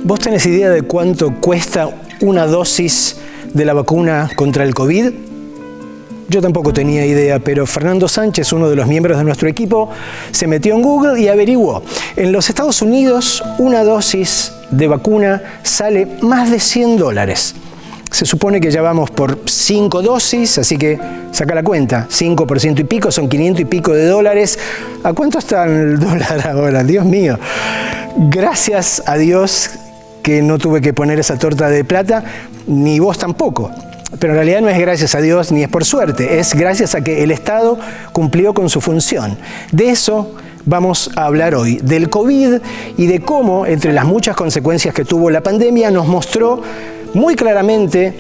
¿Vos tenés idea de cuánto cuesta una dosis de la vacuna contra el COVID? Yo tampoco tenía idea, pero Fernando Sánchez, uno de los miembros de nuestro equipo, se metió en Google y averiguó. En los Estados Unidos, una dosis de vacuna sale más de $100. Se supone que ya vamos por 5 dosis, así que saca la cuenta. 5 por ciento y pico son 500 y pico de dólares. ¿A cuánto está el dólar ahora? Dios mío. Gracias a Dios que no tuve que poner esa torta de plata, ni vos tampoco. Pero en realidad no es gracias a Dios ni es por suerte, es gracias a que el Estado cumplió con su función. De eso vamos a hablar hoy, del COVID y de cómo, entre las muchas consecuencias que tuvo la pandemia, nos mostró muy claramente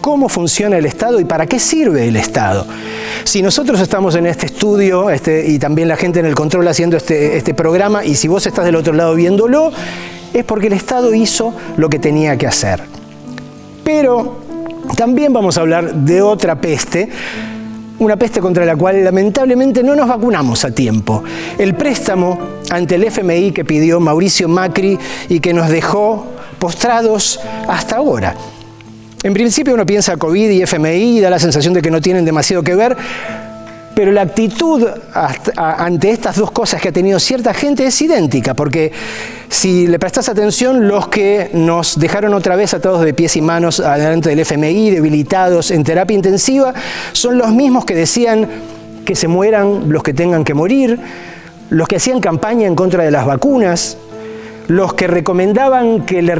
cómo funciona el Estado y para qué sirve el Estado. Si nosotros estamos en este estudio y también la gente en el control haciendo este programa, y si vos estás del otro lado viéndolo, es porque el Estado hizo lo que tenía que hacer. Pero también vamos a hablar de otra peste, una peste contra la cual lamentablemente no nos vacunamos a tiempo. El préstamo ante el FMI que pidió Mauricio Macri y que nos dejó postrados hasta ahora. En principio uno piensa COVID y FMI y da la sensación de que no tienen demasiado que ver, pero la actitud ante estas dos cosas que ha tenido cierta gente es idéntica, porque si le prestás atención, los que nos dejaron otra vez atados de pies y manos delante del FMI, debilitados en terapia intensiva, son los mismos que decían que se mueran los que tengan que morir, los que hacían campaña en contra de las vacunas, los que recomendaban que le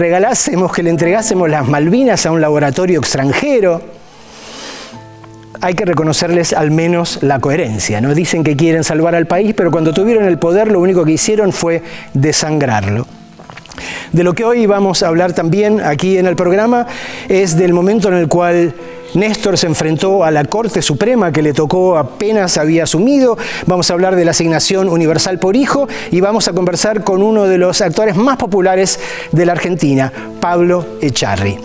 entregásemos las Malvinas a un laboratorio extranjero. Hay que reconocerles al menos la coherencia, ¿no? Dicen que quieren salvar al país, pero cuando tuvieron el poder lo único que hicieron fue desangrarlo. De lo que hoy vamos a hablar también aquí en el programa es del momento en el cual Néstor se enfrentó a la Corte Suprema que le tocó apenas había asumido. Vamos a hablar de la asignación universal por hijo y vamos a conversar con uno de los actores más populares de la Argentina, Pablo Echarri.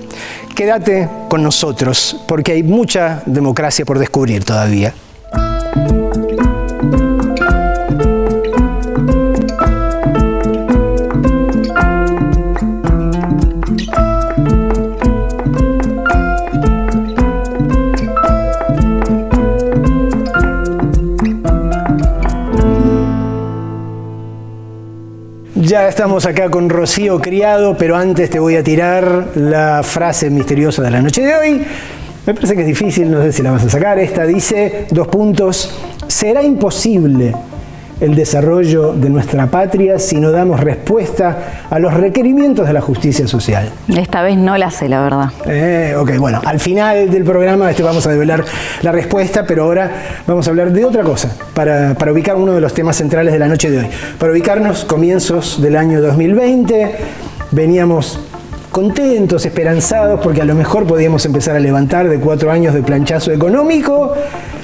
Quédate con nosotros porque hay mucha democracia por descubrir todavía. Ya estamos acá con Rocío Criado, pero antes te voy a tirar la frase misteriosa de la noche de hoy. Me parece que es difícil, no sé si la vas a sacar. Esta dice, 2 puntos, será imposible el desarrollo de nuestra patria si no damos respuesta a los requerimientos de la justicia social. Esta vez no la sé, la verdad. Ok, bueno, al final del programa vamos a develar la respuesta, pero ahora vamos a hablar de otra cosa, para ubicar uno de los temas centrales de la noche de hoy. Para ubicarnos, comienzos del año 2020, veníamos contentos, esperanzados, porque a lo mejor podíamos empezar a levantar de 4 años de planchazo económico,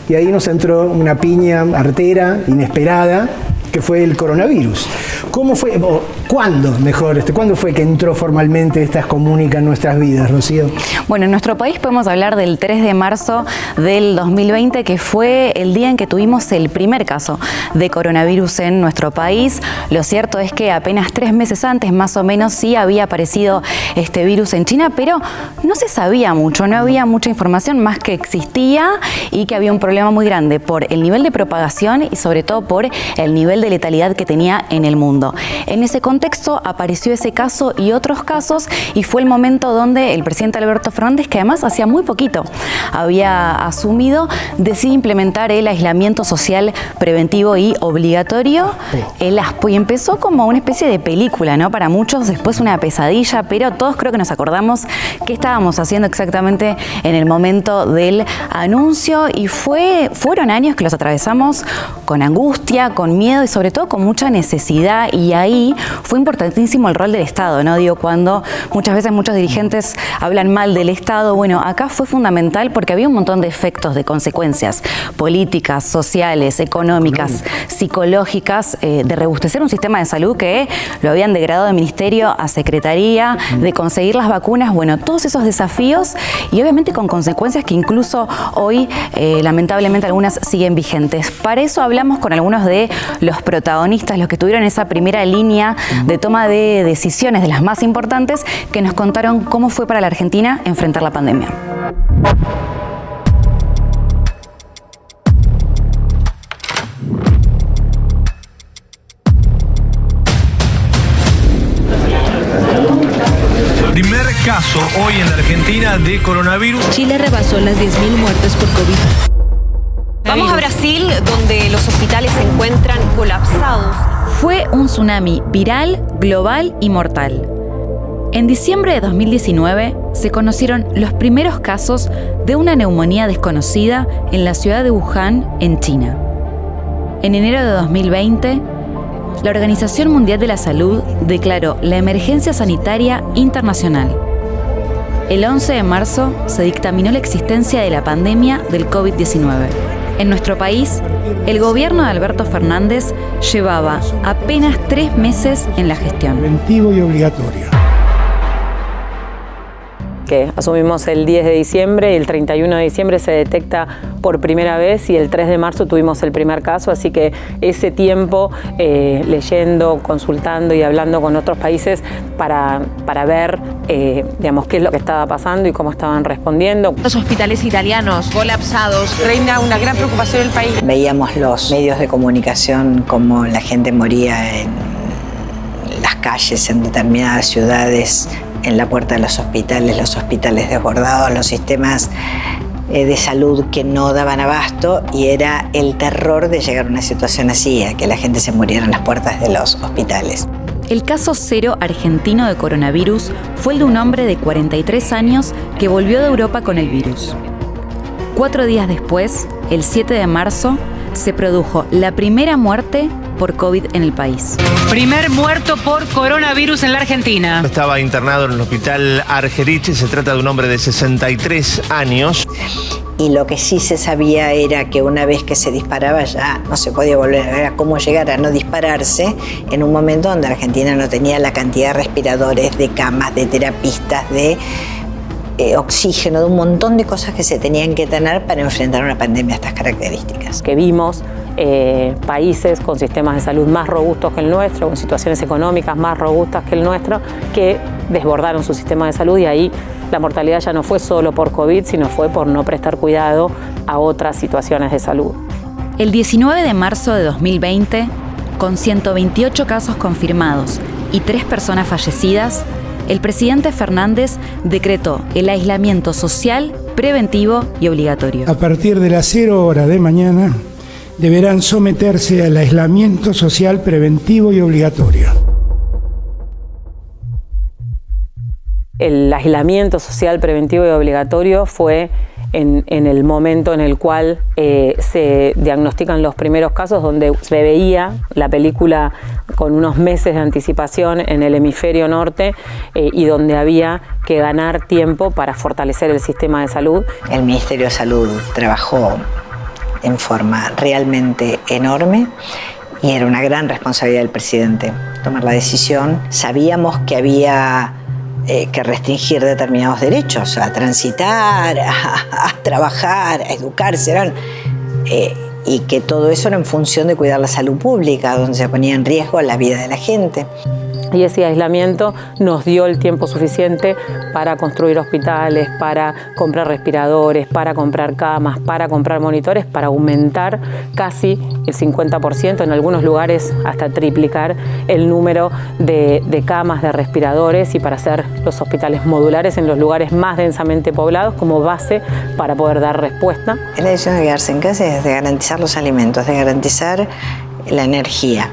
y ahí nos entró una piña artera, inesperada, que fue el coronavirus. ¿Cómo fue, o cuándo, mejor, cuándo fue que entró formalmente esta excomunica en nuestras vidas, Rocío? Bueno, en nuestro país podemos hablar del 3 de marzo del 2020, que fue el día en que tuvimos el primer caso de coronavirus en nuestro país. Lo cierto es que apenas 3 meses antes, más o menos, sí había aparecido este virus en China, pero no se sabía mucho, no había mucha información, más que existía y que había un problema muy grande por el nivel de propagación y sobre todo por el nivel de letalidad que tenía en el mundo. En ese contexto apareció ese caso y otros casos, y fue el momento donde el presidente Alberto Fernández, que además hacía muy poquito había asumido, decide implementar el aislamiento social preventivo y obligatorio. Y empezó como una especie de película, ¿no? Para muchos después una pesadilla, pero todos creo que nos acordamos qué estábamos haciendo exactamente en el momento del anuncio, y fueron años que los atravesamos con angustia, con miedo y sobre todo con mucha necesidad, y ahí fue importantísimo el rol del Estado, ¿no? Digo, cuando muchas veces muchos dirigentes hablan mal del Estado, bueno, acá fue fundamental porque había un montón de efectos, de consecuencias políticas, sociales, económicas, psicológicas, de robustecer un sistema de salud que lo habían degradado de ministerio a secretaría, de conseguir las vacunas, bueno, todos esos desafíos, y obviamente con consecuencias que incluso hoy, lamentablemente, algunas siguen vigentes. Para eso hablamos con algunos de los los protagonistas, los que tuvieron esa primera línea de toma de decisiones de las más importantes, que nos contaron cómo fue para la Argentina enfrentar la pandemia. Primer caso hoy en la Argentina de coronavirus. Chile rebasó las 10.000 muertes por COVID. Vamos a Brasil, donde los hospitales se encuentran colapsados. Fue un tsunami viral, global y mortal. En diciembre de 2019 se conocieron los primeros casos de una neumonía desconocida en la ciudad de Wuhan, en China. En enero de 2020, la Organización Mundial de la Salud declaró la emergencia sanitaria internacional. El 11 de marzo se dictaminó la existencia de la pandemia del COVID-19. En nuestro país, el gobierno de Alberto Fernández llevaba apenas 3 meses en la gestión. Preventivo y obligatorio. Que asumimos el 10 de diciembre y el 31 de diciembre se detecta por primera vez y el 3 de marzo tuvimos el primer caso, así que ese tiempo leyendo, consultando y hablando con otros países para ver digamos, qué es lo que estaba pasando y cómo estaban respondiendo. Los hospitales italianos colapsados. Reina una gran preocupación en el país. Veíamos los medios de comunicación como la gente moría en las calles en determinadas ciudades, en la puerta de los hospitales desbordados, los sistemas de salud que no daban abasto, y era el terror de llegar a una situación así, a que la gente se muriera en las puertas de los hospitales. El caso cero argentino de coronavirus fue el de un hombre de 43 años que volvió de Europa con el virus. 4 días después, el 7 de marzo, se produjo la primera muerte por COVID en el país. Primer muerto por coronavirus en la Argentina. Estaba internado en el hospital Argerich. Se trata de un hombre de 63 años. Y lo que sí se sabía era que una vez que se disparaba ya no se podía volver a ver cómo llegar a no dispararse en un momento donde Argentina no tenía la cantidad de respiradores, de camas, de terapistas, de oxígeno, de un montón de cosas que se tenían que tener para enfrentar una pandemia de estas características. Que vimos países con sistemas de salud más robustos que el nuestro, con situaciones económicas más robustas que el nuestro, que desbordaron su sistema de salud, y ahí la mortalidad ya no fue solo por COVID, sino fue por no prestar cuidado a otras situaciones de salud. El 19 de marzo de 2020, con 128 casos confirmados y 3 personas fallecidas, el presidente Fernández decretó el aislamiento social, preventivo y obligatorio. A partir de las 0 horas de mañana deberán someterse al aislamiento social preventivo y obligatorio. El aislamiento social preventivo y obligatorio fue en el momento en el cual se diagnostican los primeros casos, donde se veía la película con unos meses de anticipación en el hemisferio norte y donde había que ganar tiempo para fortalecer el sistema de salud. El Ministerio de Salud trabajó en forma realmente enorme y era una gran responsabilidad del presidente tomar la decisión. Sabíamos que había que restringir determinados derechos, a transitar, a trabajar, a educarse, y que todo eso era en función de cuidar la salud pública, donde se ponía en riesgo la vida de la gente. Y ese aislamiento nos dio el tiempo suficiente para construir hospitales, para comprar respiradores, para comprar camas, para comprar monitores, para aumentar casi el 50%, en algunos lugares hasta triplicar el número de camas, de respiradores, y para hacer los hospitales modulares en los lugares más densamente poblados como base para poder dar respuesta. La decisión de quedarse en casa es de garantizar los alimentos, de garantizar la energía,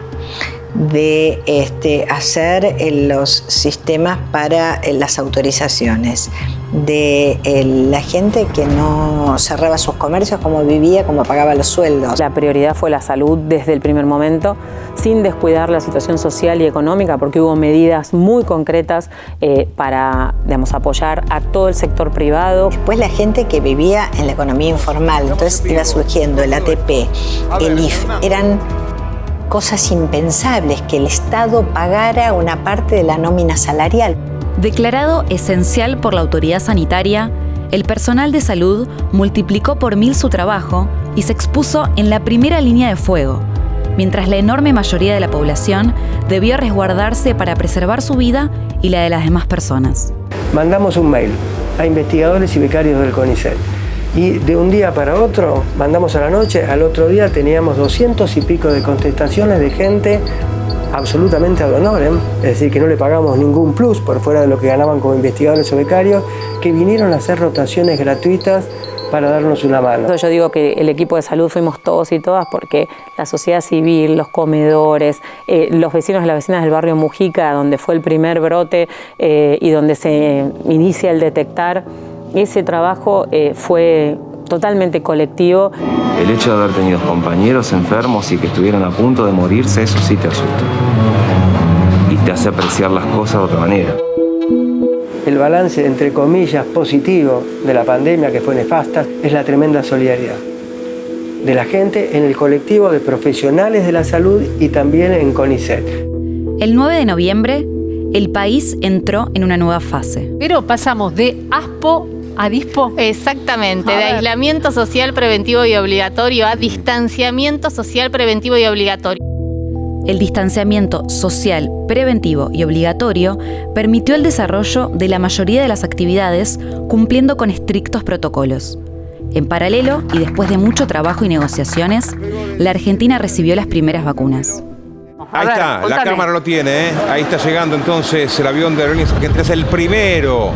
de hacer los sistemas para las autorizaciones, de la gente que no cerraba sus comercios, cómo vivía, cómo pagaba los sueldos. La prioridad fue la salud desde el primer momento, sin descuidar la situación social y económica, porque hubo medidas muy concretas para, digamos, apoyar a todo el sector privado. Después la gente que vivía en la economía informal, entonces iba surgiendo el ATP, el IF, eran cosas impensables, que el Estado pagara una parte de la nómina salarial. Declarado esencial por la autoridad sanitaria, el personal de salud multiplicó por 1000 su trabajo y se expuso en la primera línea de fuego, mientras la enorme mayoría de la población debió resguardarse para preservar su vida y la de las demás personas. Mandamos un mail a investigadores y becarios del CONICET y de un día para otro, mandamos a la noche, al otro día teníamos 200 y pico de contestaciones de gente absolutamente ad honorem, es decir, que no le pagamos ningún plus por fuera de lo que ganaban como investigadores o becarios, que vinieron a hacer rotaciones gratuitas para darnos una mano. Yo digo que el equipo de salud fuimos todos y todas porque la sociedad civil, los comedores, los vecinos y las vecinas del barrio Mujica, donde fue el primer brote y donde se inicia el detectar, ese trabajo fue totalmente colectivo. El hecho de haber tenido compañeros enfermos y que estuvieran a punto de morirse, eso sí te asusta. Y te hace apreciar las cosas de otra manera. El balance, entre comillas, positivo de la pandemia, que fue nefasta, es la tremenda solidaridad de la gente en el colectivo de profesionales de la salud y también en CONICET. El 9 de noviembre, el país entró en una nueva fase. Pero pasamos de ASPO a DISPO. Exactamente, de aislamiento social preventivo y obligatorio a distanciamiento social preventivo y obligatorio. El distanciamiento social, preventivo y obligatorio permitió el desarrollo de la mayoría de las actividades cumpliendo con estrictos protocolos. En paralelo, y después de mucho trabajo y negociaciones, la Argentina recibió las primeras vacunas. Ahí está, la cámara lo tiene, ¿eh? Ahí está llegando entonces el avión de Aerolíneas Argentinas, el primero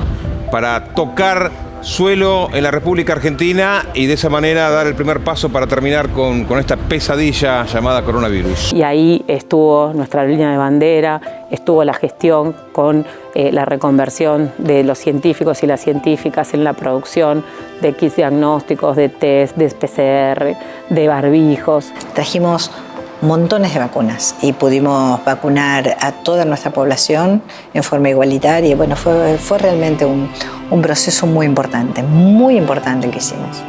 para tocar suelo en la República Argentina y de esa manera dar el primer paso para terminar con esta pesadilla llamada coronavirus. Y ahí estuvo nuestra línea de bandera, estuvo la gestión con la reconversión de los científicos y las científicas en la producción de kits diagnósticos, de test, de PCR, de barbijos. Trajimos montones de vacunas y pudimos vacunar a toda nuestra población en forma igualitaria. Y bueno, fue realmente un proceso muy importante el que hicimos.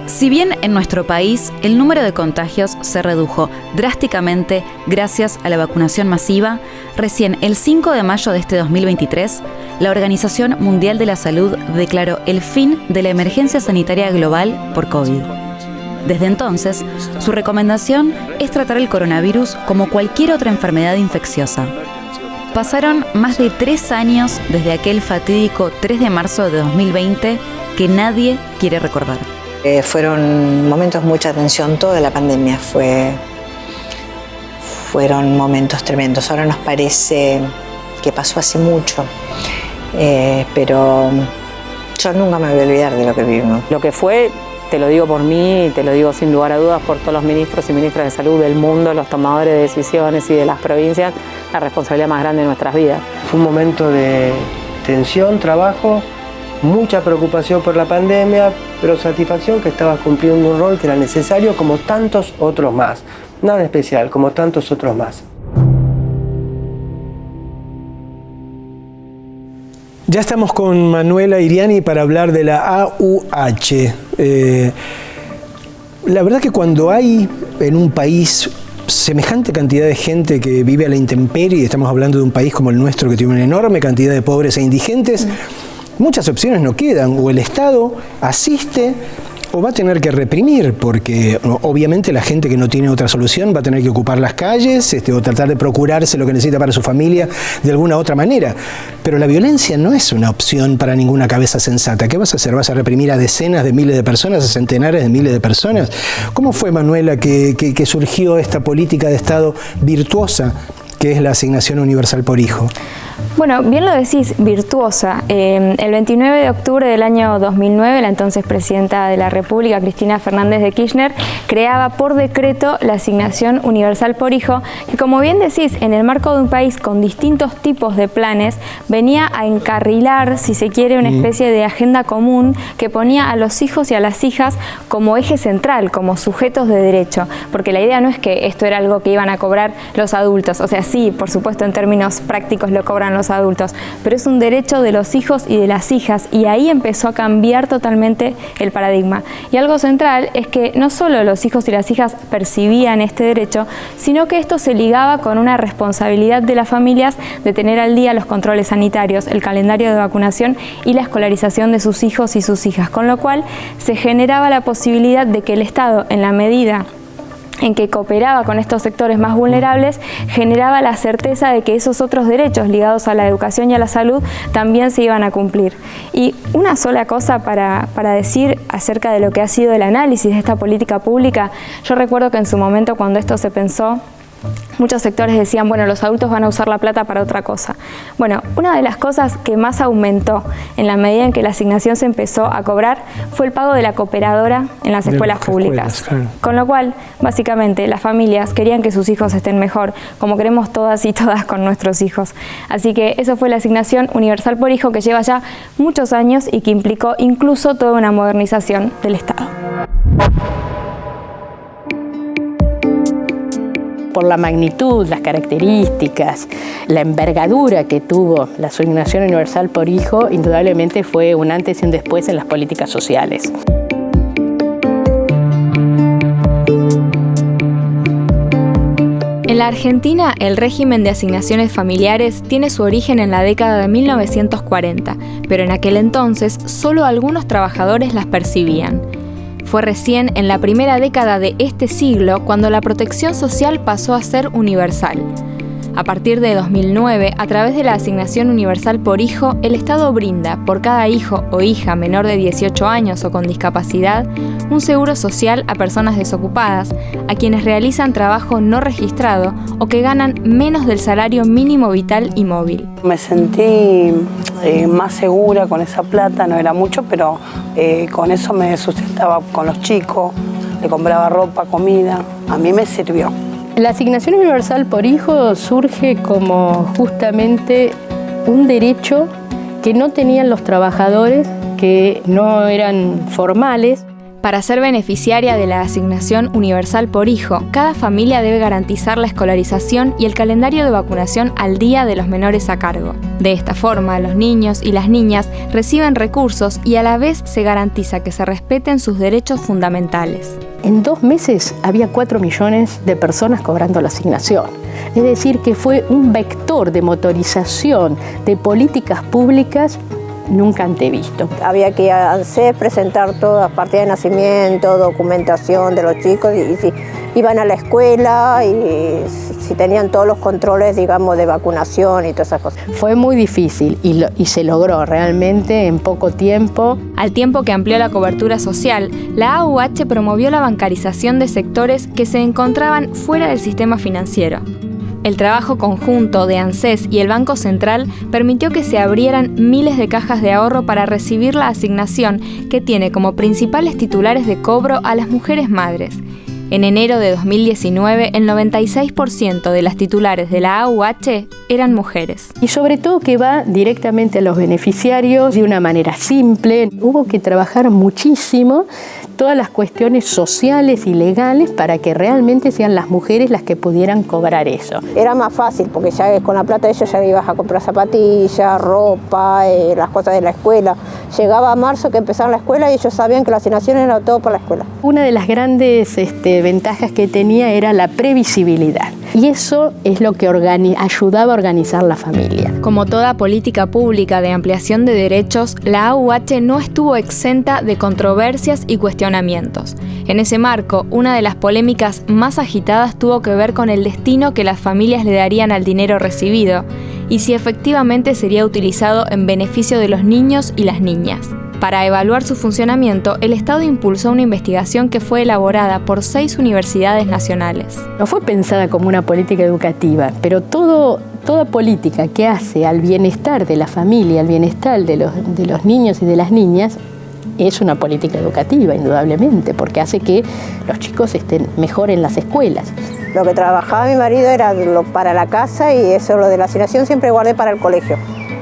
Si bien en nuestro país el número de contagios se redujo drásticamente gracias a la vacunación masiva, recién el 5 de mayo de este 2023, la Organización Mundial de la Salud declaró el fin de la emergencia sanitaria global por COVID. Desde entonces, su recomendación es tratar el coronavirus como cualquier otra enfermedad infecciosa. Pasaron más de 3 años desde aquel fatídico 3 de marzo de 2020 que nadie quiere recordar. Fueron momentos de mucha tensión, toda la pandemia fueron momentos tremendos. Ahora nos parece que pasó hace mucho, pero yo nunca me voy a olvidar de lo que vivimos. Lo que fue, te lo digo por mí, te lo digo sin lugar a dudas por todos los ministros y ministras de salud del mundo, los tomadores de decisiones y de las provincias, la responsabilidad más grande de nuestras vidas. Fue un momento de tensión, trabajo, mucha preocupación por la pandemia, pero satisfacción que estabas cumpliendo un rol que era necesario como tantos otros más. Nada especial, como tantos otros más. Ya estamos con Manuela Iriani para hablar de la AUH. La verdad que cuando hay en un país semejante cantidad de gente que vive a la intemperie, y estamos hablando de un país como el nuestro que tiene una enorme cantidad de pobres e indigentes, muchas opciones no quedan. O el Estado asiste o va a tener que reprimir, porque obviamente la gente que no tiene otra solución va a tener que ocupar las calles o tratar de procurarse lo que necesita para su familia de alguna otra manera. Pero la violencia no es una opción para ninguna cabeza sensata. ¿Qué vas a hacer? ¿Vas a reprimir a decenas de miles de personas, a centenares de miles de personas? ¿Cómo fue, Manuela, que surgió esta política de Estado virtuosa que es la asignación universal por hijo? Bueno, bien lo decís, virtuosa. El 29 de octubre del año 2009, la entonces presidenta de la República, Cristina Fernández de Kirchner, creaba por decreto la asignación universal por hijo, que como bien decís, en el marco de un país con distintos tipos de planes, venía a encarrilar, si se quiere, una especie de agenda común que ponía a los hijos y a las hijas como eje central, como sujetos de derecho, porque la idea no es que esto era algo que iban a cobrar los adultos, o sea, sí, por supuesto, en términos prácticos lo cobran los adultos, pero es un derecho de los hijos y de las hijas, y ahí empezó a cambiar totalmente el paradigma. Y algo central es que no solo los hijos y las hijas percibían este derecho, sino que esto se ligaba con una responsabilidad de las familias de tener al día los controles sanitarios, el calendario de vacunación y la escolarización de sus hijos y sus hijas, con lo cual se generaba la posibilidad de que el Estado, en la medida en que cooperaba con estos sectores más vulnerables, generaba la certeza de que esos otros derechos ligados a la educación y a la salud también se iban a cumplir. Y una sola cosa para decir acerca de lo que ha sido el análisis de esta política pública. Yo recuerdo que en su momento, cuando esto se pensó, muchos sectores decían, bueno, los adultos van a usar la plata para otra cosa. Bueno, una de las cosas que más aumentó en la medida en que la asignación se empezó a cobrar fue el pago de la cooperadora en las escuelas públicas. Claro. Con lo cual, básicamente, las familias querían que sus hijos estén mejor, como queremos todas y todas con nuestros hijos. Así que eso fue la asignación universal por hijo, que lleva ya muchos años y que implicó incluso toda una modernización del Estado. Por la magnitud, las características, la envergadura que tuvo la asignación universal por hijo, indudablemente fue un antes y un después en las políticas sociales. En la Argentina, el régimen de asignaciones familiares tiene su origen en la década de 1940, pero en aquel entonces solo algunos trabajadores las percibían. Fue recién en la primera década de este siglo cuando la protección social pasó a ser universal. A partir de 2009, a través de la asignación universal por hijo, el Estado brinda, por cada hijo o hija menor de 18 años o con discapacidad, un seguro social a personas desocupadas, a quienes realizan trabajo no registrado o que ganan menos del salario mínimo vital y móvil. Me sentí más segura con esa plata, no era mucho, pero con eso me sustentaba con los chicos, le compraba ropa, comida, a mí me sirvió. La asignación universal por hijo surge como justamente un derecho que no tenían los trabajadores, que no eran formales. Para ser beneficiaria de la asignación universal por hijo, cada familia debe garantizar la escolarización y el calendario de vacunación al día de los menores a cargo. De esta forma, los niños y las niñas reciben recursos y a la vez se garantiza que se respeten sus derechos fundamentales. En 2 meses había 4 millones de personas cobrando la asignación. Es decir, que fue un vector de motorización de políticas públicas nunca antevisto. Había que ir a ANSES, presentar todas partidas de nacimiento, documentación de los chicos y si iban a la escuela y si tenían todos los controles, digamos, de vacunación y todas esas cosas. Fue muy difícil y se logró realmente en poco tiempo. Al tiempo que amplió la cobertura social, la AUH promovió la bancarización de sectores que se encontraban fuera del sistema financiero. El trabajo conjunto de ANSES y el Banco Central permitió que se abrieran miles de cajas de ahorro para recibir la asignación, que tiene como principales titulares de cobro a las mujeres madres. En enero de 2019, el 96% de las titulares de la AUH eran mujeres. Y sobre todo que va directamente a los beneficiarios de una manera simple. Hubo que trabajar muchísimo todas las cuestiones sociales y legales para que realmente sean las mujeres las que pudieran cobrar eso. Era más fácil porque ya con la plata de ellos ya ibas a comprar zapatillas, ropa, las cosas de la escuela. Llegaba marzo que empezaron la escuela y ellos sabían que la asignación era todo para la escuela. Una de las grandes ventajas que tenía era la previsibilidad. Y eso es lo que ayudaba a organizar la familia. Como toda política pública de ampliación de derechos, la AUH no estuvo exenta de controversias y cuestionamientos. En ese marco, una de las polémicas más agitadas tuvo que ver con el destino que las familias le darían al dinero recibido y si efectivamente sería utilizado en beneficio de los niños y las niñas. Para evaluar su funcionamiento, el Estado impulsó una investigación que fue elaborada por 6 universidades nacionales. No fue pensada como una política educativa, pero toda política que hace al bienestar de la familia, al bienestar de los niños y de las niñas, es una política educativa, indudablemente, porque hace que los chicos estén mejor en las escuelas. Lo que trabajaba mi marido era para la casa y eso, lo de la asignación, siempre guardé para el colegio,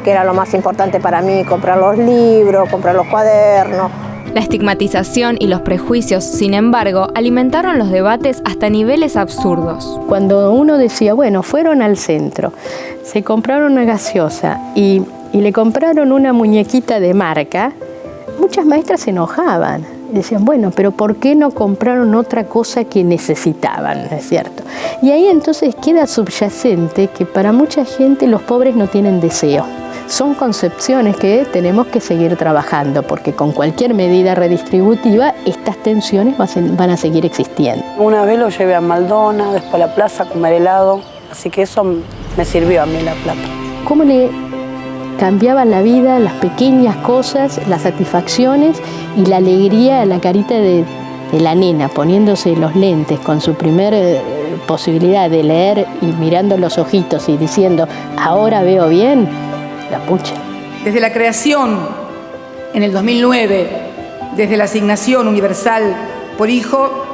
que era lo más importante para mí, comprar los libros, comprar los cuadernos. La estigmatización y los prejuicios, sin embargo, alimentaron los debates hasta niveles absurdos. Cuando uno decía, bueno, fueron al centro, se compraron una gaseosa y le compraron una muñequita de marca, muchas maestras se enojaban. Decían, bueno, pero ¿por qué no compraron otra cosa que necesitaban? ¿Es cierto? Y ahí entonces queda subyacente que para mucha gente los pobres no tienen deseo. son concepciones que tenemos que seguir trabajando, porque con cualquier medida redistributiva estas tensiones van a seguir existiendo. Una vez lo llevé a Maldona, después a la plaza a comer helado, así que eso me sirvió a mí la plata. ¿Cómo le cambiaban la vida, las pequeñas cosas, las satisfacciones y la alegría a la carita de la nena, poniéndose los lentes con su primer posibilidad de leer y mirando los ojitos y diciendo, ahora veo bien, la pucha. Desde la creación en el 2009, desde la asignación universal por hijo,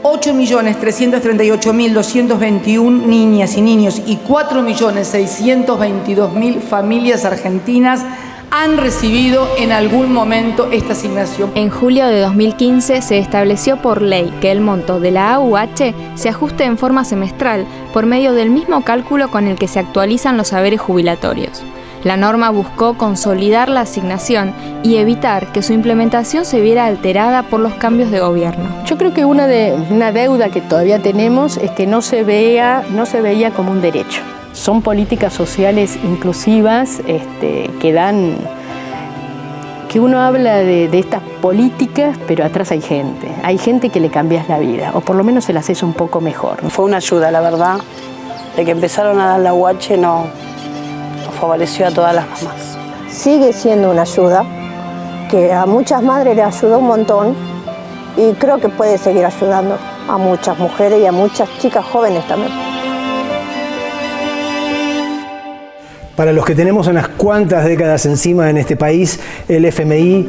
8.338.221 niñas y niños y 4.622.000 familias argentinas han recibido en algún momento esta asignación. En julio de 2015 se estableció por ley que el monto de la AUH se ajuste en forma semestral por medio del mismo cálculo con el que se actualizan los saberes jubilatorios. La norma buscó consolidar la asignación y evitar que su implementación se viera alterada por los cambios de gobierno. Yo creo que una deuda que todavía tenemos es que no se veía como un derecho. Son políticas sociales inclusivas que uno habla de estas políticas, pero atrás hay gente que le cambias la vida, o por lo menos se la haces un poco mejor. Fue una ayuda, la verdad, de que empezaron a dar la UH nos favoreció a todas las mamás. Sigue siendo una ayuda, que a muchas madres le ayudó un montón y creo que puede seguir ayudando a muchas mujeres y a muchas chicas jóvenes también. Para los que tenemos unas cuantas décadas encima en este país, el FMI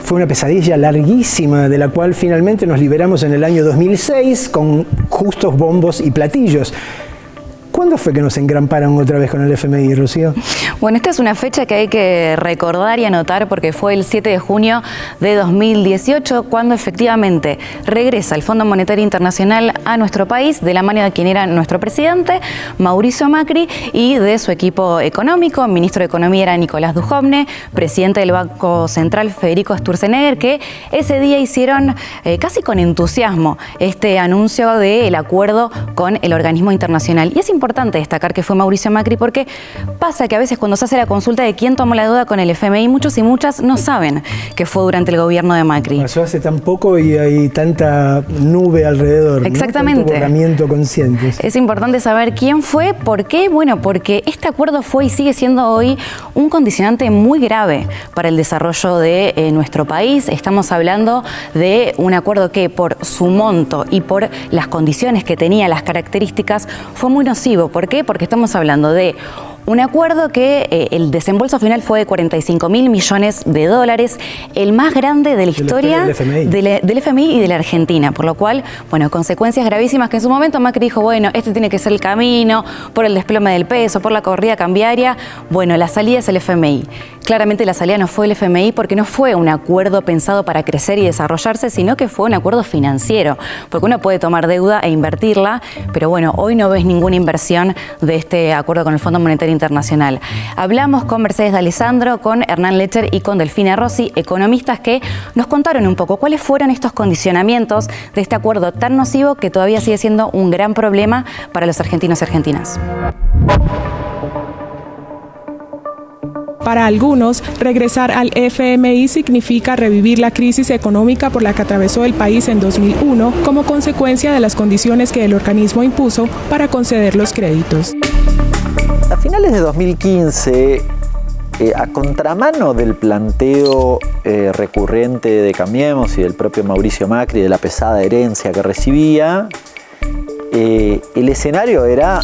fue una pesadilla larguísima de la cual finalmente nos liberamos en el año 2006 con justos bombos y platillos. ¿Cuándo fue que nos engramparon otra vez con el FMI, Rocío? Bueno, esta es una fecha que hay que recordar y anotar porque fue el 7 de junio de 2018 cuando efectivamente regresa el Fondo Monetario Internacional a nuestro país de la mano de quien era nuestro presidente, Mauricio Macri, y de su equipo económico. Ministro de Economía era Nicolás Dujovne, presidente del Banco Central Federico Sturzenegger, que ese día hicieron casi con entusiasmo este anuncio del acuerdo con el organismo internacional. Y es importante destacar que fue Mauricio Macri porque pasa que a veces cuando se hace la consulta de quién tomó la deuda con el FMI, muchos y muchas no saben que fue durante el gobierno de Macri. Pasó hace tan poco y hay tanta nube alrededor. Exactamente. ¿No? Tanto borramiento consciente. Es importante saber quién fue, por qué. Bueno, porque este acuerdo fue y sigue siendo hoy un condicionante muy grave para el desarrollo de nuestro país. Estamos hablando de un acuerdo que por su monto y por las condiciones que tenía, las características, fue muy nocivo. ¿Por qué? Porque estamos hablando de un acuerdo que el desembolso final fue de $45.000 millones, el más grande de la historia del FMI y de la Argentina, por lo cual, bueno, consecuencias gravísimas que en su momento Macri dijo, bueno, este tiene que ser el camino, por el desplome del peso, por la corrida cambiaria, bueno, la salida es el FMI. Claramente la salida no fue el FMI porque no fue un acuerdo pensado para crecer y desarrollarse, sino que fue un acuerdo financiero, porque uno puede tomar deuda e invertirla, pero bueno, hoy no ves ninguna inversión de este acuerdo con el Fondo Monetario Internacional. Hablamos con Mercedes D'Alessandro, con Hernán Lecher y con Delfina Rossi, economistas que nos contaron un poco cuáles fueron estos condicionamientos de este acuerdo tan nocivo que todavía sigue siendo un gran problema para los argentinos y argentinas. Para algunos, regresar al FMI significa revivir la crisis económica por la que atravesó el país en 2001 como consecuencia de las condiciones que el organismo impuso para conceder los créditos. A finales de 2015, a contramano del planteo recurrente de Cambiemos y del propio Mauricio Macri, de la pesada herencia que recibía, el escenario era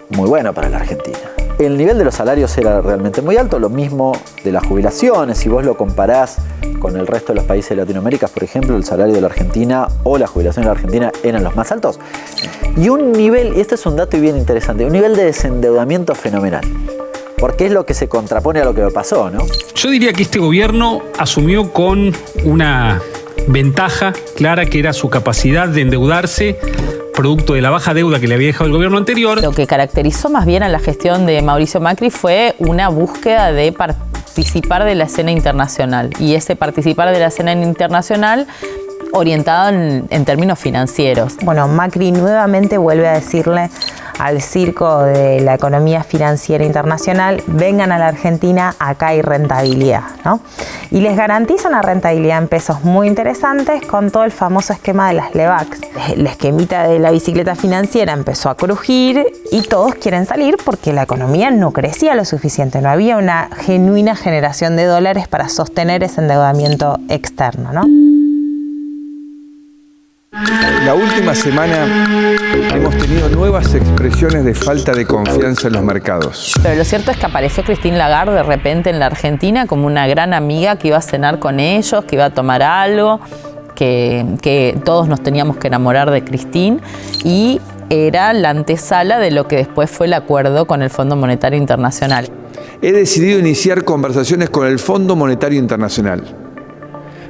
muy bueno para la Argentina. El nivel de los salarios era realmente muy alto, lo mismo de las jubilaciones. Si vos lo comparás con el resto de los países de Latinoamérica, por ejemplo, el salario de la Argentina o la jubilación de la Argentina eran los más altos. Y un nivel, y este es un dato bien interesante, un nivel de desendeudamiento fenomenal. Porque es lo que se contrapone a lo que pasó, ¿no? Yo diría que este gobierno asumió con una ventaja clara que era su capacidad de endeudarse producto de la baja deuda que le había dejado el gobierno anterior. Lo que caracterizó más bien a la gestión de Mauricio Macri fue una búsqueda de participar de la escena internacional. Y ese participar de la escena internacional orientado en términos financieros. Bueno, Macri nuevamente vuelve a decirle al circo de la economía financiera internacional, vengan a la Argentina, acá hay rentabilidad, ¿no? Y les garantiza una rentabilidad en pesos muy interesantes con todo el famoso esquema de las LEVAX. El esquemita de la bicicleta financiera empezó a crujir y todos quieren salir porque la economía no crecía lo suficiente, no había una genuina generación de dólares para sostener ese endeudamiento externo, ¿no? La última semana hemos tenido nuevas expresiones de falta de confianza en los mercados. Pero lo cierto es que apareció Christine Lagarde de repente en la Argentina como una gran amiga que iba a cenar con ellos, que iba a tomar algo, que todos nos teníamos que enamorar de Christine, y era la antesala de lo que después fue el acuerdo con el Fondo Monetario Internacional. He decidido iniciar conversaciones con el Fondo Monetario Internacional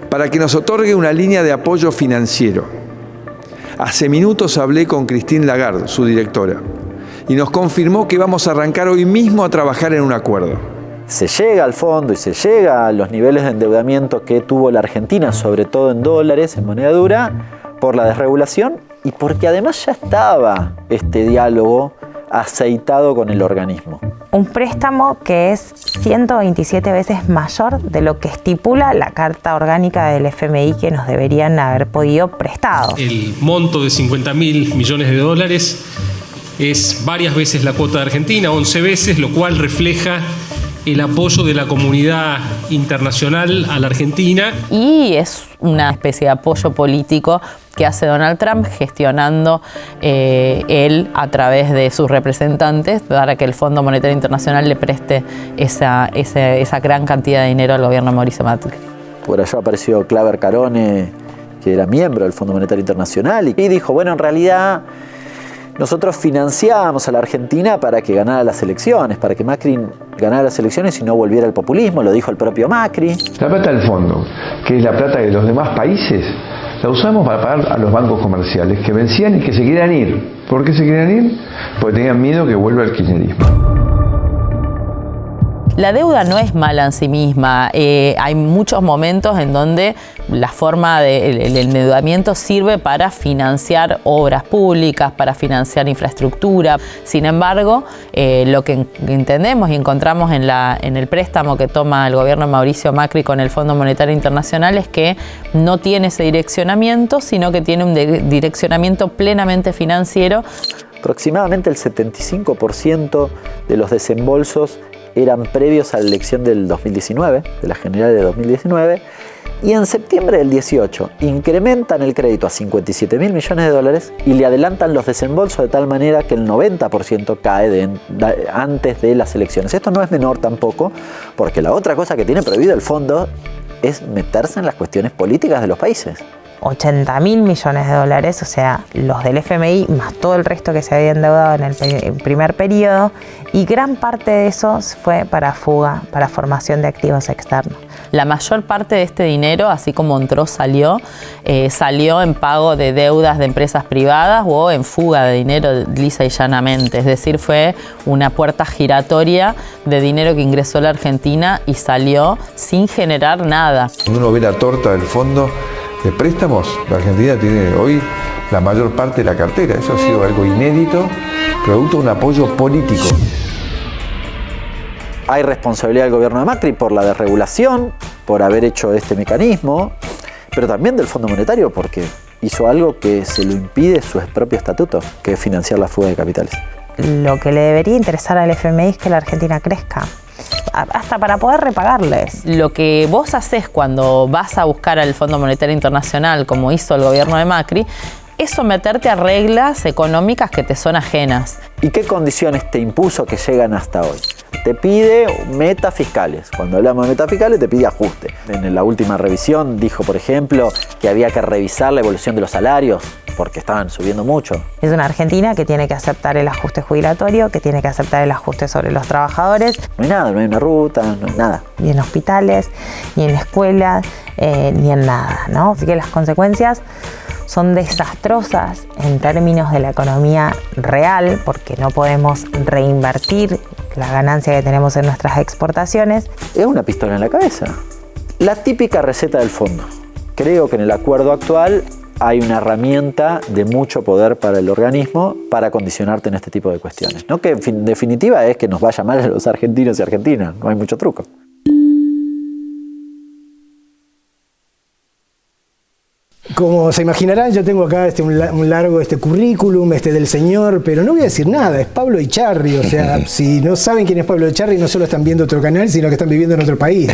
para que nos otorgue una línea de apoyo financiero. Hace minutos hablé con Christine Lagarde, su directora, y nos confirmó que vamos a arrancar hoy mismo a trabajar en un acuerdo. Se llega al fondo y se llega a los niveles de endeudamiento que tuvo la Argentina, sobre todo en dólares, en moneda dura, por la desregulación y porque además ya estaba este diálogo aceitado con el organismo. Un préstamo que es 127 veces mayor de lo que estipula la Carta Orgánica del FMI que nos deberían haber podido prestado. El monto de 50.000 millones de dólares es varias veces la cuota de Argentina, 11 veces, lo cual refleja el apoyo de la comunidad internacional a la Argentina. Y es una especie de apoyo político que hace Donald Trump gestionando él a través de sus representantes para que el Fondo Monetario Internacional le preste esa gran cantidad de dinero al gobierno de Mauricio Macri. Por allá apareció Claver Carone, que era miembro del Fondo Monetario Internacional, y dijo, bueno, en realidad nosotros financiábamos a la Argentina para que ganara las elecciones, para que Macri ganara las elecciones y no volviera al populismo, lo dijo el propio Macri. La plata del fondo, que es la plata de los demás países, la usamos para pagar a los bancos comerciales que vencían y que se querían ir. ¿Por qué se querían ir? Porque tenían miedo que vuelva el kirchnerismo. La deuda no es mala en sí misma. Hay muchos momentos en donde la forma del endeudamiento sirve para financiar obras públicas, para financiar infraestructura. Sin embargo, lo que entendemos y encontramos en el préstamo que toma el gobierno de Mauricio Macri con el Fondo Monetario Internacional es que no tiene ese direccionamiento, sino que tiene un direccionamiento plenamente financiero. Aproximadamente el 75% de los desembolsos eran previos a la elección del 2019, de las generales de 2019, y en septiembre del 18 incrementan el crédito a 57.000 millones de dólares y le adelantan los desembolsos de tal manera que el 90% cae antes de las elecciones. Esto no es menor tampoco, porque la otra cosa que tiene prohibido el fondo es meterse en las cuestiones políticas de los países. 80.000 millones de dólares, o sea, los del FMI más todo el resto que se había endeudado en el primer periodo, y gran parte de eso fue para fuga, para formación de activos externos. La mayor parte de este dinero, así como entró, salió en pago de deudas de empresas privadas o en fuga de dinero lisa y llanamente. Es decir, fue una puerta giratoria de dinero que ingresó a la Argentina y salió sin generar nada. Cuando uno ve la torta del fondo de préstamos, la Argentina tiene hoy la mayor parte de la cartera. Eso ha sido algo inédito, producto de un apoyo político. Hay responsabilidad del gobierno de Macri por la desregulación, por haber hecho este mecanismo, pero también del Fondo Monetario porque hizo algo que se lo impide su propio estatuto, que es financiar la fuga de capitales. Lo que le debería interesar al FMI es que la Argentina crezca, hasta para poder repagarles. Lo que vos haces cuando vas a buscar al Fondo Monetario Internacional, como hizo el gobierno de Macri, es someterte a reglas económicas que te son ajenas. ¿Y qué condiciones te impuso que llegan hasta hoy? Te pide metas fiscales. Cuando hablamos de metas fiscales te pide ajuste. En la última revisión dijo, por ejemplo, que había que revisar la evolución de los salarios porque estaban subiendo mucho. Es una Argentina que tiene que aceptar el ajuste jubilatorio, que tiene que aceptar el ajuste sobre los trabajadores. No hay nada, no hay una ruta, no hay nada. Ni en hospitales, ni en escuelas, ni en nada, ¿no? Así que las consecuencias son desastrosas en términos de la economía real, porque no podemos reinvertir la ganancia que tenemos en nuestras exportaciones. Es una pistola en la cabeza. La típica receta del fondo. Creo que en el acuerdo actual hay una herramienta de mucho poder para el organismo para condicionarte en este tipo de cuestiones, ¿no? Que en definitiva es que nos vaya mal a los argentinos y argentinas, no hay mucho truco. Como se imaginarán, yo tengo acá un largo currículum del señor, pero no voy a decir nada, es Pablo Echarri. O sea, si no saben quién es Pablo Echarri, no solo están viendo otro canal, sino que están viviendo en otro país.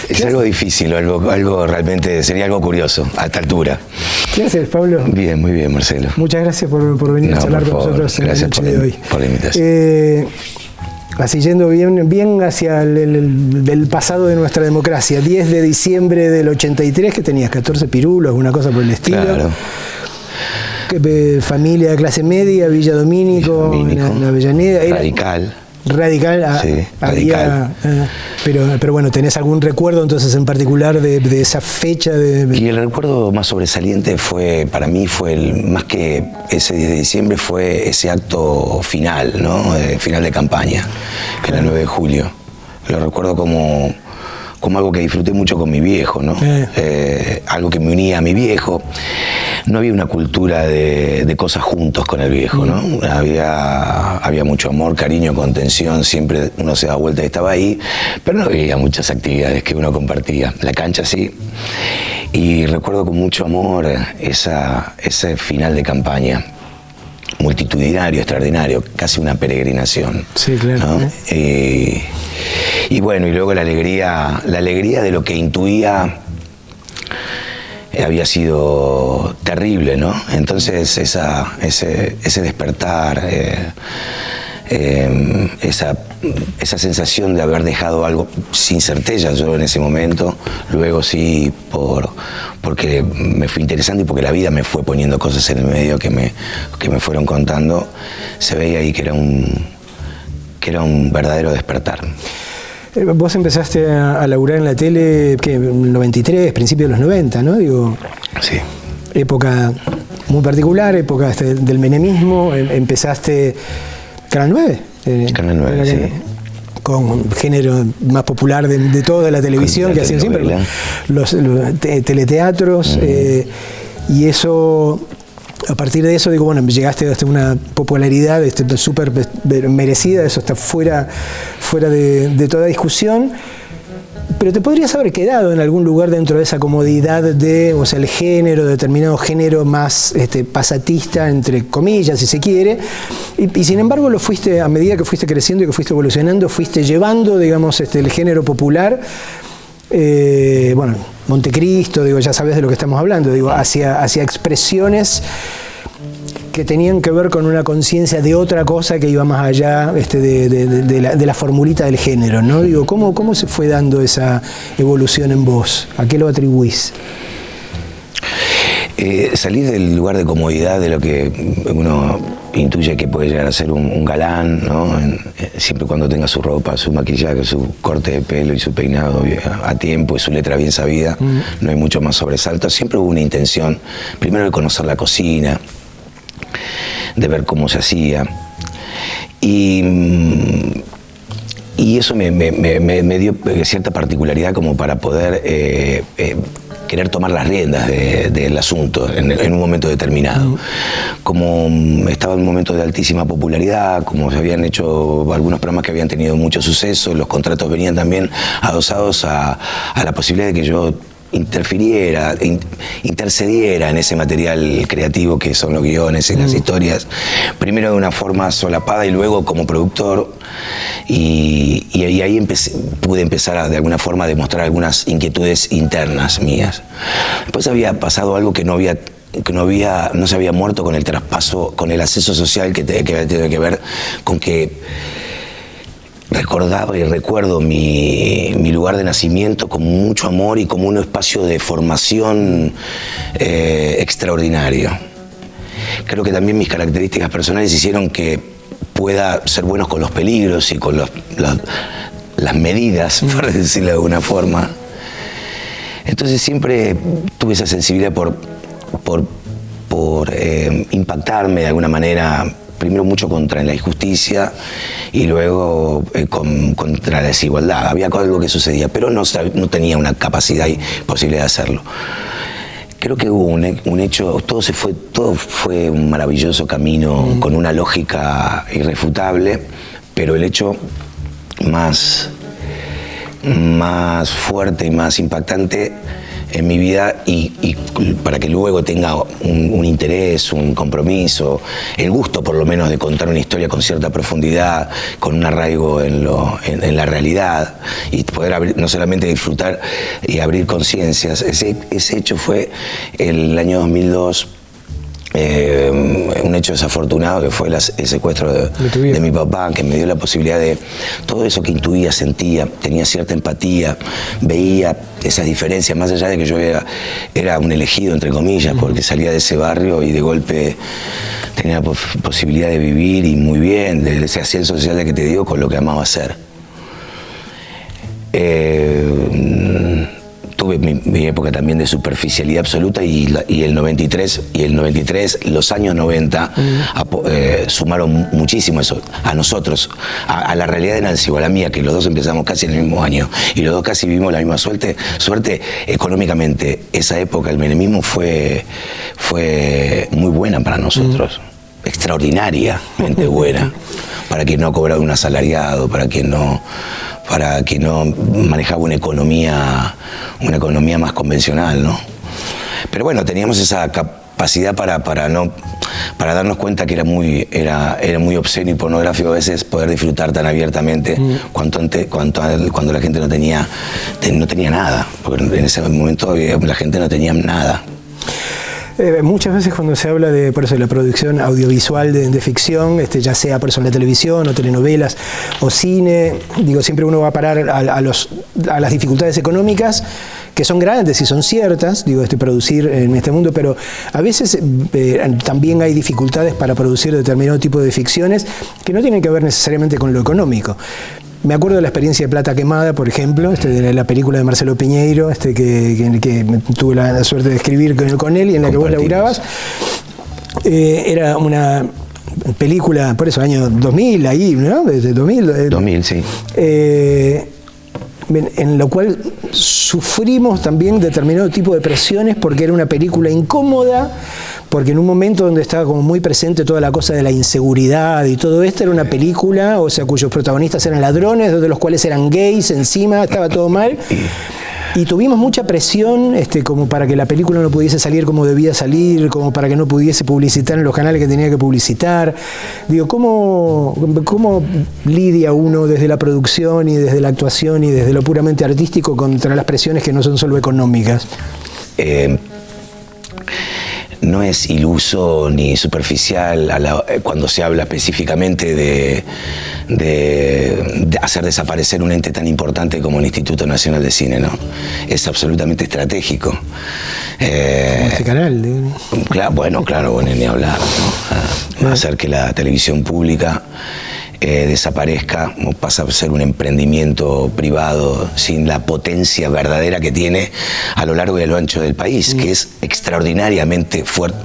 Es algo difícil, algo realmente, sería algo curioso a esta altura. ¿Qué haces, Pablo? Bien, muy bien, Marcelo. Muchas gracias por venir a charlar con nosotros en la noche de hoy. Por la invitación. Así yendo bien hacia el pasado de nuestra democracia. 10 de diciembre del 83, que tenías 14 pirulos, una cosa por el estilo. Claro. Familia de clase media, Villa Domínico, en Avellaneda. Radical, sí, radical. Pero bueno, ¿tenés algún recuerdo entonces en particular de esa fecha? Y el recuerdo más sobresaliente para mí fue más que ese 10 de diciembre, fue ese acto final, ¿no? Final de campaña, que era el 9 de julio. Lo recuerdo como algo que disfruté mucho con mi viejo, ¿no? Algo que me unía a mi viejo. No había una cultura de cosas juntos con el viejo, ¿no? Había mucho amor, cariño, contención, siempre uno se daba vuelta y estaba ahí, pero no había muchas actividades que uno compartía. La cancha sí. Y recuerdo con mucho amor ese final de campaña. Multitudinario, extraordinario, casi una peregrinación. Sí, claro. ¿No? Y bueno, y luego la alegría de lo que intuía había sido terrible, ¿no? Entonces ese despertar, esa sensación de haber dejado algo sin certeza yo en ese momento, luego sí porque me fui interesando y porque la vida me fue poniendo cosas en el medio que me fueron contando, se veía ahí que era un verdadero despertar. Vos empezaste a laburar en la tele, ¿qué? En el 93, principios de los 90, ¿no? Digo, sí. Época muy particular, época del menemismo. Empezaste Canal 9. Canal 9, sí. Con género más popular de toda la televisión, que hacían siempre los teleteatros. Y eso... A partir de eso, digo, bueno, llegaste hasta una popularidad súper merecida, eso está fuera de toda discusión, pero te podrías haber quedado en algún lugar dentro de esa comodidad o sea, el género, determinado género más pasatista, entre comillas, si se quiere, y sin embargo lo fuiste, a medida que fuiste creciendo y que fuiste evolucionando, fuiste llevando, digamos, el género popular, bueno, Montecristo, digo, ya sabes de lo que estamos hablando, digo, hacia expresiones que tenían que ver con una conciencia de otra cosa que iba más allá de la formulita del género, ¿no? Digo, ¿cómo se fue dando esa evolución en vos? ¿A qué lo atribuís? Salir del lugar de comodidad de lo que uno intuye que puede llegar a ser un galán, ¿no? Siempre cuando tenga su ropa, su maquillaje, su corte de pelo y su peinado a tiempo y su letra bien sabida, no hay mucho más sobresalto. Siempre hubo una intención, primero de conocer la cocina, de ver cómo se hacía. Y eso me dio cierta particularidad como para poder querer tomar las riendas del asunto en un momento determinado. Como estaba en un momento de altísima popularidad, como se habían hecho algunos programas que habían tenido mucho suceso, los contratos venían también adosados a la posibilidad de que yo intercediera en ese material creativo que son los guiones y las historias, primero de una forma solapada y luego como productor, y ahí pude empezar de alguna forma a demostrar algunas inquietudes internas mías. Después había pasado algo que no se había muerto con el traspaso, con el ascenso social que tiene que ver con que recordaba y recuerdo mi lugar de nacimiento con mucho amor y como un espacio de formación extraordinario. Creo que también mis características personales hicieron que pueda ser buenos con los peligros y con las medidas, por decirlo de alguna forma. Entonces siempre tuve esa sensibilidad por impactarme de alguna manera, primero mucho contra la injusticia y luego contra la desigualdad. Había algo que sucedía, pero no tenía una capacidad y posibilidad de hacerlo. Creo que hubo un hecho, todo fue un maravilloso camino con una lógica irrefutable, pero el hecho más fuerte y más impactante en mi vida y para que luego tenga un interés, un compromiso, el gusto por lo menos de contar una historia con cierta profundidad, con un arraigo en la realidad y poder no solamente disfrutar y abrir conciencias. Ese hecho fue el año 2002. Un hecho desafortunado que fue el secuestro de mi papá, que me dio la posibilidad de todo eso que intuía, sentía, tenía cierta empatía, veía esas diferencias, más allá de que yo era un elegido, entre comillas, porque salía de ese barrio y de golpe tenía la posibilidad de vivir y muy bien, de ese ascenso social que te digo, con lo que amaba hacer. Tuve mi época también de superficialidad absoluta y el 93, los años 90 sumaron muchísimo eso a nosotros, a la realidad de Nancy o a la mía, que los dos empezamos casi en el mismo año y los dos casi vivimos la misma suerte económicamente. Esa época, el menemismo fue muy buena para nosotros, extraordinariamente buena, para quien no cobraba un asalariado, para quien no manejaba una economía más convencional, ¿no? Pero bueno, teníamos esa capacidad para darnos cuenta que era muy obsceno y pornográfico a veces poder disfrutar tan abiertamente cuando la gente no tenía nada, porque en ese momento la gente no tenía nada. Muchas veces cuando se habla de la producción audiovisual de ficción, ya sea por eso en la televisión o telenovelas o cine, siempre uno va a parar a las dificultades económicas, que son grandes y son ciertas, producir en este mundo, pero a veces también hay dificultades para producir determinado tipo de ficciones que no tienen que ver necesariamente con lo económico. Me acuerdo de la experiencia de Plata Quemada, por ejemplo, de la película de Marcelo Piñeiro, que tuve la suerte de escribir con él y en la que vos laburabas. Era una película, por eso, año 2000, ahí, ¿no? Desde 2000. 2000, sí. En lo cual sufrimos también determinado tipo de presiones porque era una película incómoda, porque en un momento donde estaba como muy presente toda la cosa de la inseguridad y todo esto, era una película, cuyos protagonistas eran ladrones, dos de los cuales eran gays, encima estaba todo mal. Y tuvimos mucha presión como para que la película no pudiese salir como debía salir, como para que no pudiese publicitar en los canales que tenía que publicitar. ¿Cómo lidia uno desde la producción y desde la actuación y desde lo puramente artístico contra las presiones que no son solo económicas? No es iluso ni superficial cuando se habla específicamente de hacer desaparecer un ente tan importante como el Instituto Nacional de Cine, ¿no? Es absolutamente estratégico. Como este canal. Claro, ni hablar, ¿no? Hacer que la televisión pública desaparezca o pasa a ser un emprendimiento privado sin la potencia verdadera que tiene a lo largo y a lo ancho del país, que es extraordinariamente fuerte,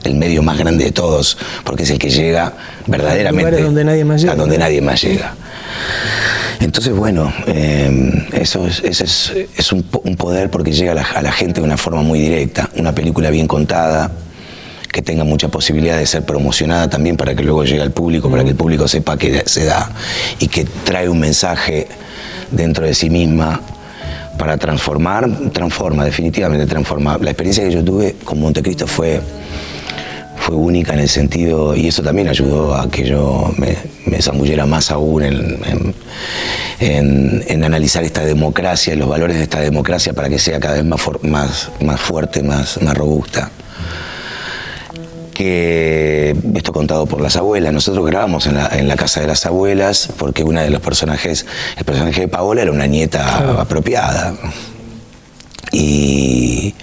el medio más grande de todos, porque es el que llega verdaderamente donde nadie más llega. A donde nadie más llega. Entonces, eso es un poder porque llega a la gente de una forma muy directa, una película bien contada, que tenga mucha posibilidad de ser promocionada también para que luego llegue al público, para que el público sepa que se da y que trae un mensaje dentro de sí misma para definitivamente transforma. La experiencia que yo tuve con Montecristo fue única en el sentido, y eso también ayudó a que yo me zambullera más aún en analizar esta democracia y los valores de esta democracia para que sea cada vez más fuerte, más robusta. Que esto contado por las abuelas. Nosotros grabamos en la casa de las abuelas porque una de los personajes, el personaje de Paola, era una nieta apropiada. Y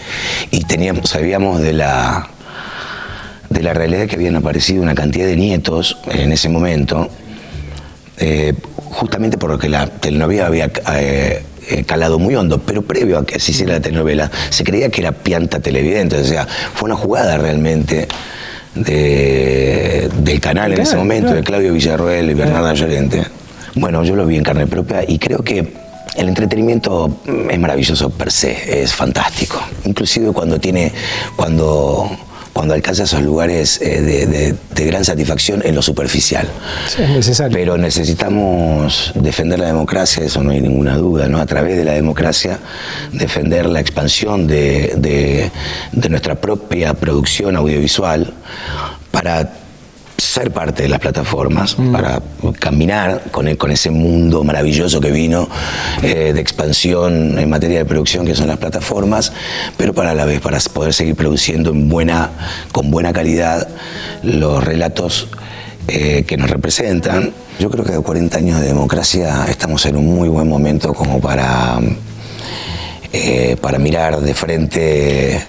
sabíamos de la realidad que habían aparecido una cantidad de nietos en ese momento, justamente porque la telenovela había calado muy hondo, pero previo a que se hiciera la telenovela, se creía que era pianta televidente, o sea, fue una jugada realmente del canal en ese momento, de Claudio Villarroel y Bernarda Llorente. Bueno, yo lo vi en carne propia y creo que el entretenimiento es maravilloso per se, es fantástico. Inclusive cuando alcanza esos lugares de gran satisfacción en lo superficial. Sí, es necesario. Pero necesitamos defender la democracia, eso no hay ninguna duda, ¿no? A través de la democracia, defender la expansión de nuestra propia producción audiovisual para ser parte de las plataformas, para caminar con ese mundo maravilloso que vino de expansión en materia de producción, que son las plataformas, pero para a la vez para poder seguir produciendo con buena calidad los relatos que nos representan. Yo creo que de 40 años de democracia estamos en un muy buen momento como para mirar de frente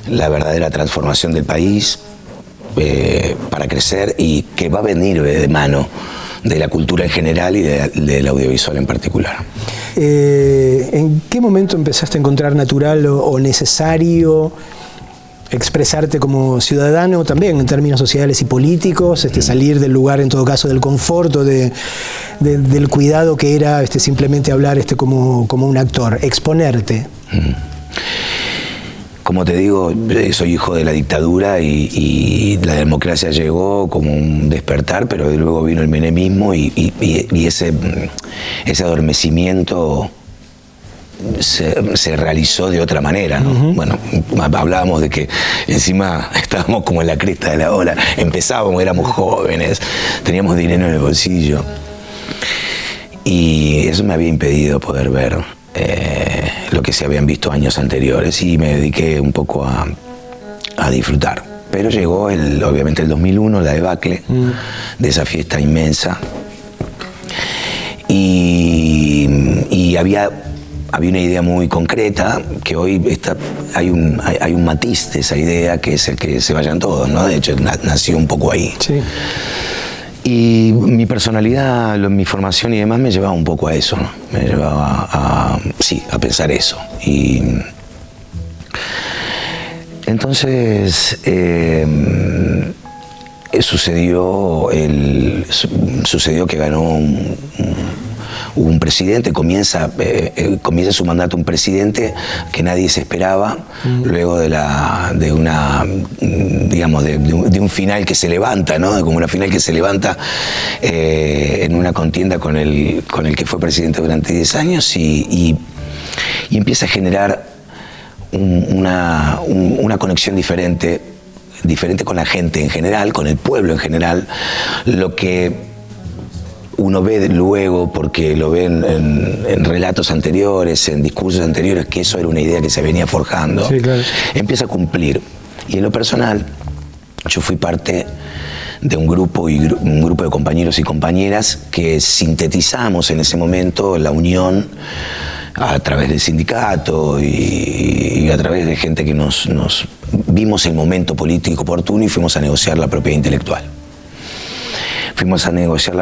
la verdadera transformación del país, para crecer, y que va a venir de mano de la cultura en general y del audiovisual en particular. ¿En qué momento empezaste a encontrar natural o necesario expresarte como ciudadano también en términos sociales y políticos, salir del lugar, en todo caso, del conforto, del cuidado que era simplemente hablar como un actor, exponerte? Como te digo, soy hijo de la dictadura y la democracia llegó como un despertar, pero luego vino el menemismo y ese adormecimiento se realizó de otra manera, ¿no? Bueno, hablábamos de que encima estábamos como en la cresta de la ola, empezábamos, éramos jóvenes, teníamos dinero en el bolsillo y eso me había impedido poder ver lo que se habían visto años anteriores, y me dediqué un poco a disfrutar. Pero llegó obviamente el 2001, la debacle de esa fiesta inmensa, y había una idea muy concreta, que hoy hay un matiz de esa idea, que es el que se vayan todos, ¿no? De hecho, nació un poco ahí. Sí. Y mi personalidad, mi formación y demás me llevaba un poco a eso, ¿no? Me llevaba a pensar eso. Y entonces sucedió que ganó un presidente, comienza su mandato un presidente que nadie se esperaba, luego de un final que se levanta, ¿no? Como una final que se levanta en una contienda con el que fue presidente durante 10 años y empieza a generar una conexión diferente con la gente en general, con el pueblo en general, lo que uno ve luego, porque lo ve en relatos anteriores, en discursos anteriores, que eso era una idea que se venía forjando. Sí, claro. Empieza a cumplir. Y en lo personal, yo fui parte de un grupo de compañeros y compañeras que sintetizamos en ese momento la unión a través del sindicato y a través de gente que nos vimos el momento político oportuno y fuimos a negociar la propiedad intelectual. Fuimos a negociar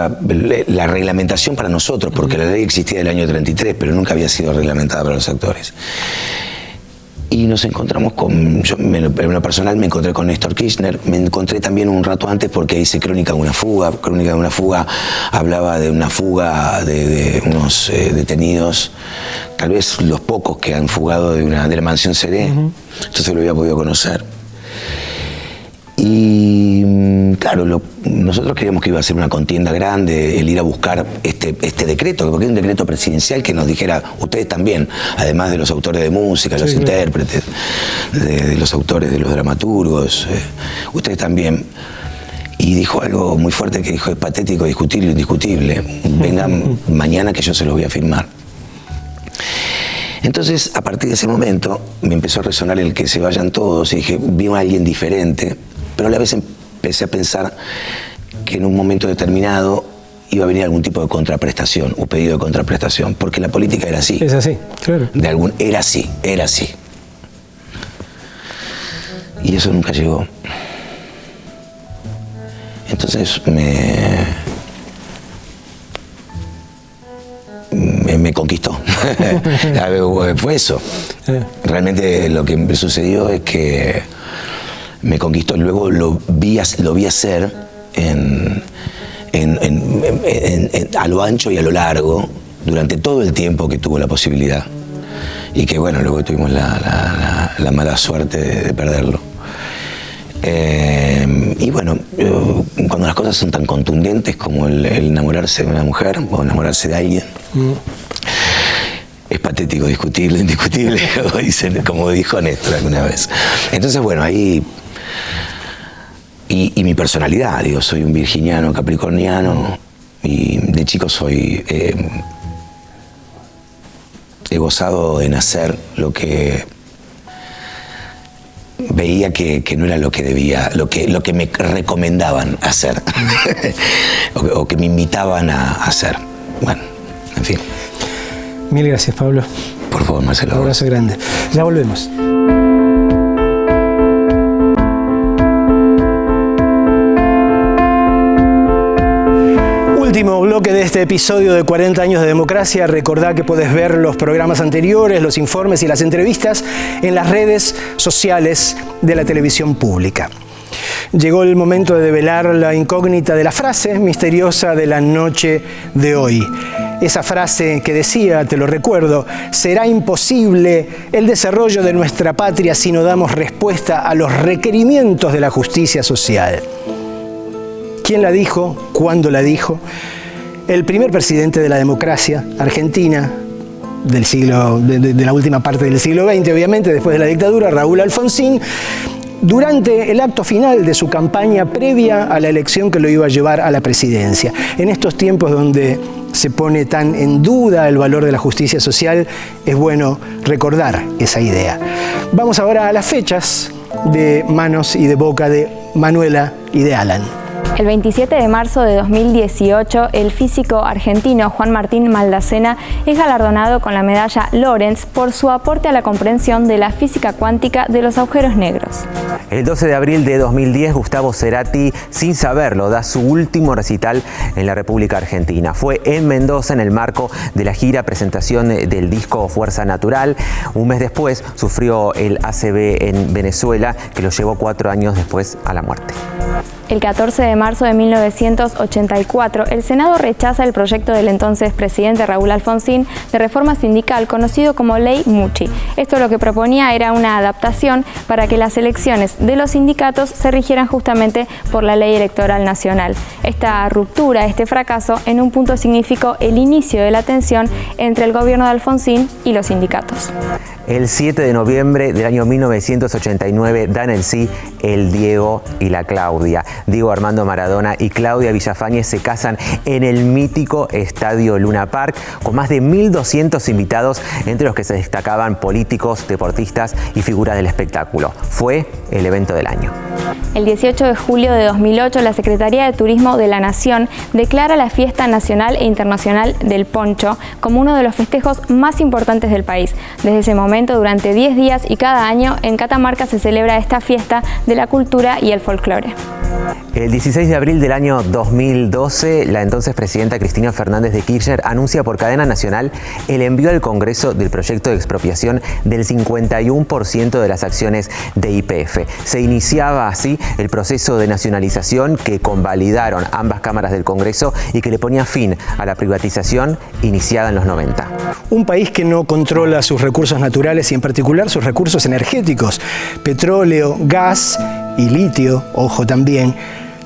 la reglamentación para nosotros, porque la ley existía del año 33, pero nunca había sido reglamentada para los actores. Y nos encontramos en lo personal me encontré con Néstor Kirchner, me encontré también un rato antes porque hice Crónica de una fuga. Crónica de una fuga hablaba de una fuga de unos detenidos, tal vez los pocos que han fugado de la mansión Seré, entonces lo había podido conocer. Y claro, nosotros creíamos que iba a ser una contienda grande el ir a buscar este decreto, porque es un decreto presidencial que nos dijera, ustedes también, además de los autores de música, los intérpretes, de los autores, de los dramaturgos, ustedes también. Y dijo algo muy fuerte que dijo, es patético discutir lo indiscutible, vengan mañana que yo se los voy a firmar. Entonces, a partir de ese momento, me empezó a resonar el que se vayan todos, y dije, vi a alguien diferente, pero a la vez empecé a pensar que en un momento determinado iba a venir algún tipo de contraprestación o pedido de contraprestación, porque la política era así. Es así, claro. Era así. Y eso nunca llegó. Entonces me conquistó. Fue eso. Realmente lo que sucedió es que me conquistó. Luego lo vi hacer a lo ancho y a lo largo durante todo el tiempo que tuvo la posibilidad. Y que bueno, luego tuvimos la mala suerte de perderlo. Y bueno, cuando las cosas son tan contundentes como el enamorarse de una mujer o enamorarse de alguien, es patético discutirlo, indiscutible, como dijo Néstor alguna vez. Entonces bueno, ahí... Y mi personalidad, digo, soy un virginiano capricorniano y de chico soy... he gozado de nacer lo que veía que no era lo que debía, lo que me recomendaban hacer o que me invitaban a hacer. Bueno, en fin. Mil gracias, Pablo. Por favor, Marcelo. Un abrazo grande. Ya volvemos. Último bloque de este episodio de 40 años de democracia. Recordá que podés ver los programas anteriores, los informes y las entrevistas en las redes sociales de la televisión pública. Llegó el momento de develar la incógnita de la frase misteriosa de la noche de hoy. Esa frase que decía, te lo recuerdo, será imposible el desarrollo de nuestra patria si no damos respuesta a los requerimientos de la justicia social. ¿Quién la dijo? ¿Cuándo la dijo? El primer presidente de la democracia argentina de la última parte del siglo XX, obviamente, después de la dictadura, Raúl Alfonsín, durante el acto final de su campaña previa a la elección que lo iba a llevar a la presidencia. En estos tiempos donde se pone tan en duda el valor de la justicia social, es bueno recordar esa idea. Vamos ahora a las fechas de manos y de boca de Manuela y de Alan. El 27 de marzo de 2018, el físico argentino Juan Martín Maldacena es galardonado con la medalla Lorentz por su aporte a la comprensión de la física cuántica de los agujeros negros. El 12 de abril de 2010, Gustavo Cerati, sin saberlo, da su último recital en la República Argentina. Fue en Mendoza en el marco de la gira presentación del disco Fuerza Natural. Un mes después sufrió el ACV en Venezuela, que lo llevó 4 años después a la muerte. El 14 de marzo de 1984, el Senado rechaza el proyecto del entonces presidente Raúl Alfonsín de reforma sindical conocido como Ley Mucci. Esto lo que proponía era una adaptación para que las elecciones de los sindicatos se rigieran justamente por la Ley Electoral Nacional. Esta ruptura, este fracaso, en un punto significó el inicio de la tensión entre el gobierno de Alfonsín y los sindicatos. El 7 de noviembre del año 1989 dan el sí el Diego y la Claudia. Diego Armando Maradona y Claudia Villafañez se casan en el mítico Estadio Luna Park con más de 1.200 invitados, entre los que se destacaban políticos, deportistas y figuras del espectáculo. Fue el evento del año. El 18 de julio de 2008, la Secretaría de Turismo de la Nación declara la Fiesta Nacional e Internacional del Poncho como uno de los festejos más importantes del país. Desde ese momento, durante 10 días y cada año, en Catamarca se celebra esta fiesta de la cultura y el folclore. El 16 de abril del año 2012, la entonces presidenta Cristina Fernández de Kirchner anuncia por cadena nacional el envío al Congreso del proyecto de expropiación del 51% de las acciones de YPF. Se iniciaba así el proceso de nacionalización que convalidaron ambas cámaras del Congreso y que le ponía fin a la privatización iniciada en los 90. Un país que no controla sus recursos naturales y en particular sus recursos energéticos, petróleo, gas y litio, ojo también,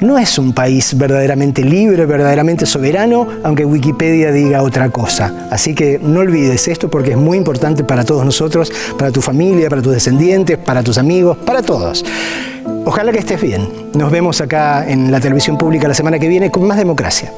no es un país verdaderamente libre, verdaderamente soberano, aunque Wikipedia diga otra cosa. Así que no olvides esto porque es muy importante para todos nosotros, para tu familia, para tus descendientes, para tus amigos, para todos. Ojalá que estés bien. Nos vemos acá en la televisión pública la semana que viene con más democracia.